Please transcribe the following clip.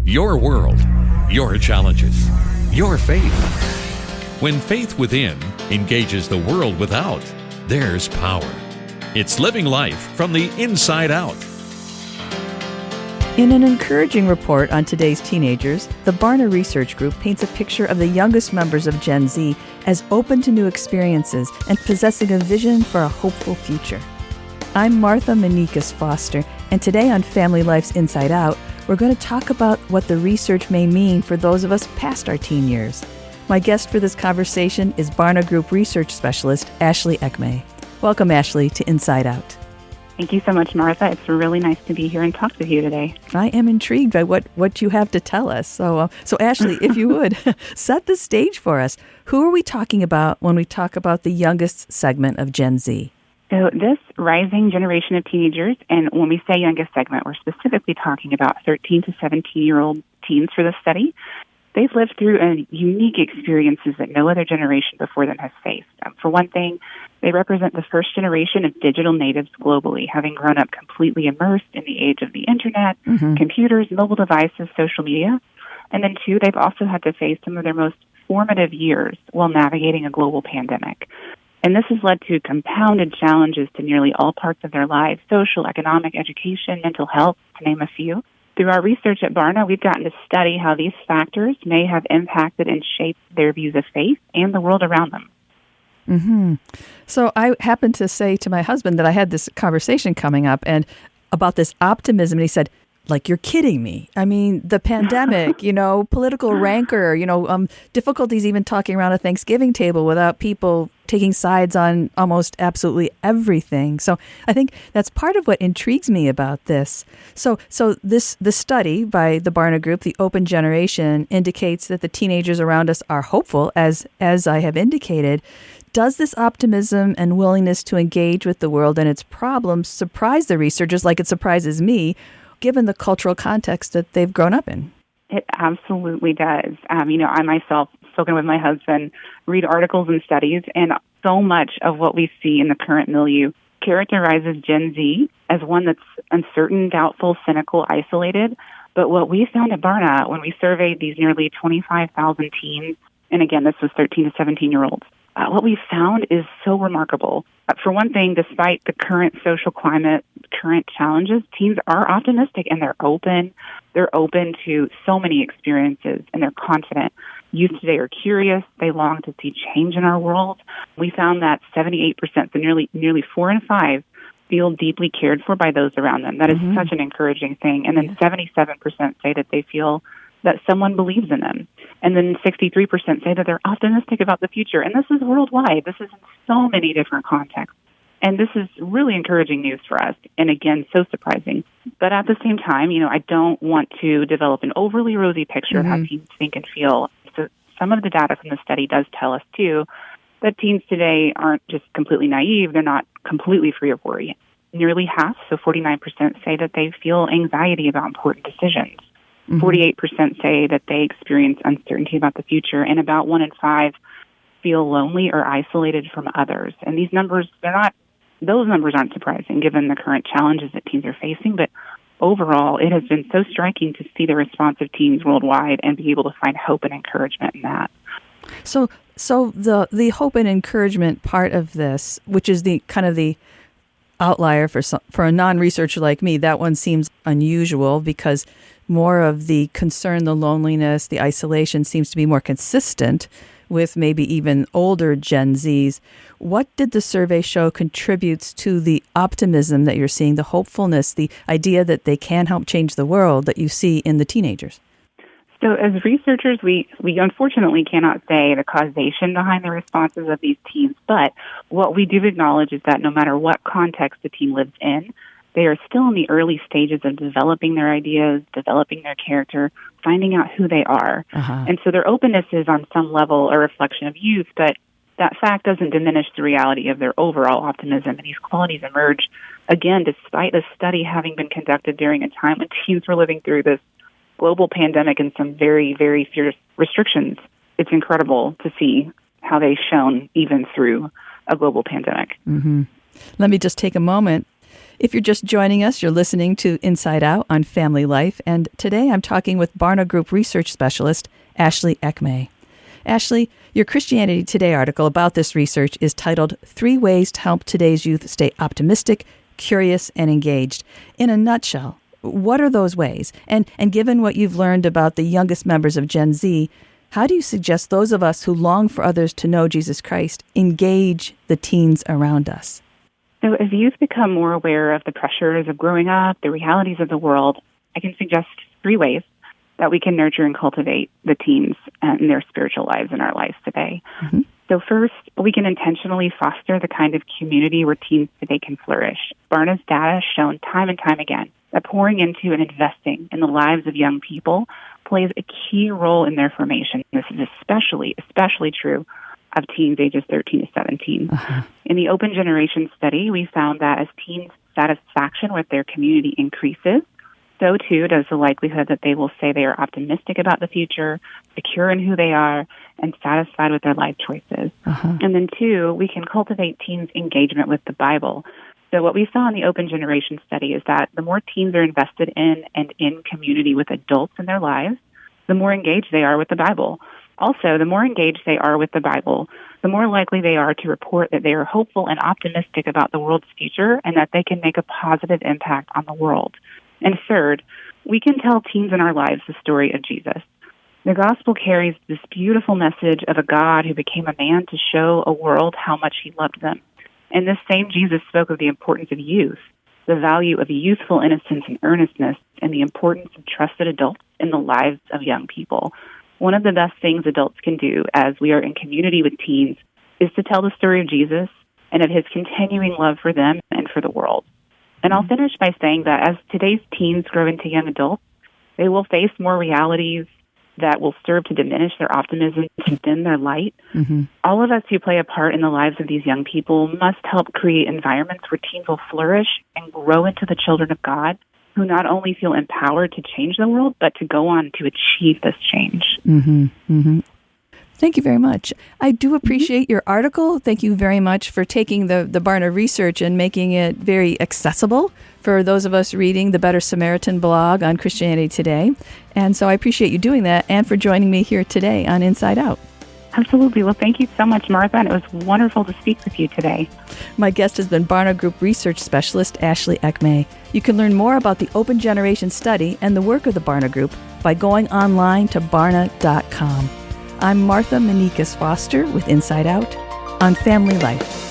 Your world, your challenges, your faith. When faith within engages the world without, there's power. It's living life from the inside out. In an encouraging report on today's teenagers, the Barna Research Group paints a picture of the youngest members of Gen Z as open to new experiences and possessing a vision for a hopeful future. I'm Martha Manikas Foster, and today on Family Life's Inside Out, we're going to talk about what the research may mean for those of us past our teen years. My guest for this conversation is Barna Group Research Specialist Ashley Ekmay. Welcome, Ashley, to Inside Out. Thank you so much, Martha. It's really nice to be here and talk with you today. I am intrigued by what you have to tell us. So Ashley, if you would, set the stage for us. Who are we talking about when we talk about the youngest segment of Gen Z? So this rising generation of teenagers, and when we say youngest segment, we're specifically talking about 13 to 17-year-old teens for this study. They've lived through unique experiences that no other generation before them has faced. For one thing, they represent the first generation of digital natives globally, having grown up completely immersed in the age of the internet, computers, mobile devices, social media. And then two, they've also had to face some of their most formative years while navigating a global pandemic. And this has led to compounded challenges to nearly all parts of their lives: social, economic, education, mental health, to name a few. Through our research at Barna, we've gotten to study how these factors may have impacted and shaped their views of faith and the world around them. So I happened to say to my husband that I had this conversation coming up and about this optimism, and he said, like, you're kidding me. I mean, the pandemic, political rancor, difficulties even talking around a Thanksgiving table without people taking sides on almost absolutely everything. So I think that's part of what intrigues me about this. So this study by the Barna Group, the Open Generation, indicates that the teenagers around us are hopeful, as I have indicated. Does this optimism and willingness to engage with the world and its problems surprise the researchers like it surprises me, given the cultural context that they've grown up in? It absolutely does. I myself, spoken with my husband, read articles and studies, and so much of what we see in the current milieu characterizes Gen Z as one that's uncertain, doubtful, cynical, isolated. But what we found at Barna when we surveyed these nearly 25,000 teens, and again, this was 13 to 17-year-olds, what we found is so remarkable. For one thing, despite the current social climate, current challenges, teens are optimistic and they're open. They're open to so many experiences and they're confident. Youth today are curious. They long to see change in our world. We found that 78%, so nearly 4 in 5, feel deeply cared for by those around them. That is such an encouraging thing. And then 77% say that they feel that someone believes in them. And then 63% say that they're optimistic about the future. And this is worldwide. This is in so many different contexts. And this is really encouraging news for us. And again, so surprising. But at the same time, I don't want to develop an overly rosy picture of how teens think and feel. So some of the data from the study does tell us, too, that teens today aren't just completely naive. They're not completely free of worry. Nearly half, so 49%, say that they feel anxiety about important decisions. 48% say that they experience uncertainty about the future, and about 1 in 5 feel lonely or isolated from others. And these numbers, those numbers aren't surprising given the current challenges that teens are facing, but overall, it has been so striking to see the response of teens worldwide and be able to find hope and encouragement in that. So the hope and encouragement part of this, which is the kind of the outlier for a non-researcher like me, that one seems unusual because more of the concern, the loneliness, the isolation seems to be more consistent with maybe even older Gen Zs. What did the survey show contributes to the optimism that you're seeing, the hopefulness, the idea that they can help change the world that you see in the teenagers? So as researchers, we unfortunately cannot say the causation behind the responses of these teens, but what we do acknowledge is that no matter what context the teen lives in, they are still in the early stages of developing their ideas, developing their character, finding out who they are. And so their openness is on some level a reflection of youth, but that fact doesn't diminish the reality of their overall optimism. And these qualities emerge, again, despite the study having been conducted during a time when teens were living through this global pandemic and some very, very fierce restrictions. It's incredible to see how they've shown even through a global pandemic. Let me just take a moment. If you're just joining us, you're listening to Inside Out on Family Life, and today I'm talking with Barna Group research specialist Ashley Ekmay. Ashley, your Christianity Today article about this research is titled 3 Ways to Help Today's Youth Stay Optimistic, Curious, and Engaged. In a nutshell, what are those ways? And given what you've learned about the youngest members of Gen Z, how do you suggest those of us who long for others to know Jesus Christ engage the teens around us? So as youth become more aware of the pressures of growing up, the realities of the world, I can suggest 3 ways that we can nurture and cultivate the teens in their spiritual lives in our lives today. Mm-hmm. So first, we can intentionally foster the kind of community where teens today can flourish. Barna's data has shown time and time again that pouring into and investing in the lives of young people plays a key role in their formation. This is especially true of teens ages 13 to 17. Uh-huh. In the Open Generation study, we found that as teens' satisfaction with their community increases, so too does the likelihood that they will say they are optimistic about the future, secure in who they are, and satisfied with their life choices. Uh-huh. And then 2, we can cultivate teens' engagement with the Bible. So what we saw in the Open Generation study is that the more teens are invested in and in community with adults in their lives, the more engaged they are with the Bible. Also, the more engaged they are with the Bible, the more likely they are to report that they are hopeful and optimistic about the world's future and that they can make a positive impact on the world. And third, we can tell teens in our lives the story of Jesus. The gospel carries this beautiful message of a God who became a man to show a world how much he loved them. And this same Jesus spoke of the importance of youth, the value of youthful innocence and earnestness, and the importance of trusted adults in the lives of young people. One of the best things adults can do as we are in community with teens is to tell the story of Jesus and of his continuing love for them and for the world. And I'll finish by saying that as today's teens grow into young adults, they will face more realities that will serve to diminish their optimism, to dim their light. Mm-hmm. All of us who play a part in the lives of these young people must help create environments where teens will flourish and grow into the children of God, who not only feel empowered to change the world, but to go on to achieve this change. Mm-hmm. Mm-hmm. Thank you very much. I do appreciate your article. Thank you very much for taking the Barna research and making it very accessible for those of us reading the Better Samaritan blog on Christianity Today. And so I appreciate you doing that and for joining me here today on Inside Out. Absolutely. Well, thank you so much, Martha, and it was wonderful to speak with you today. My guest has been Barna Group research specialist Ashley Ekmay. You can learn more about the Open Generation study and the work of the Barna Group by going online to barna.com. I'm Martha Manikas Foster with Inside Out on Family Life.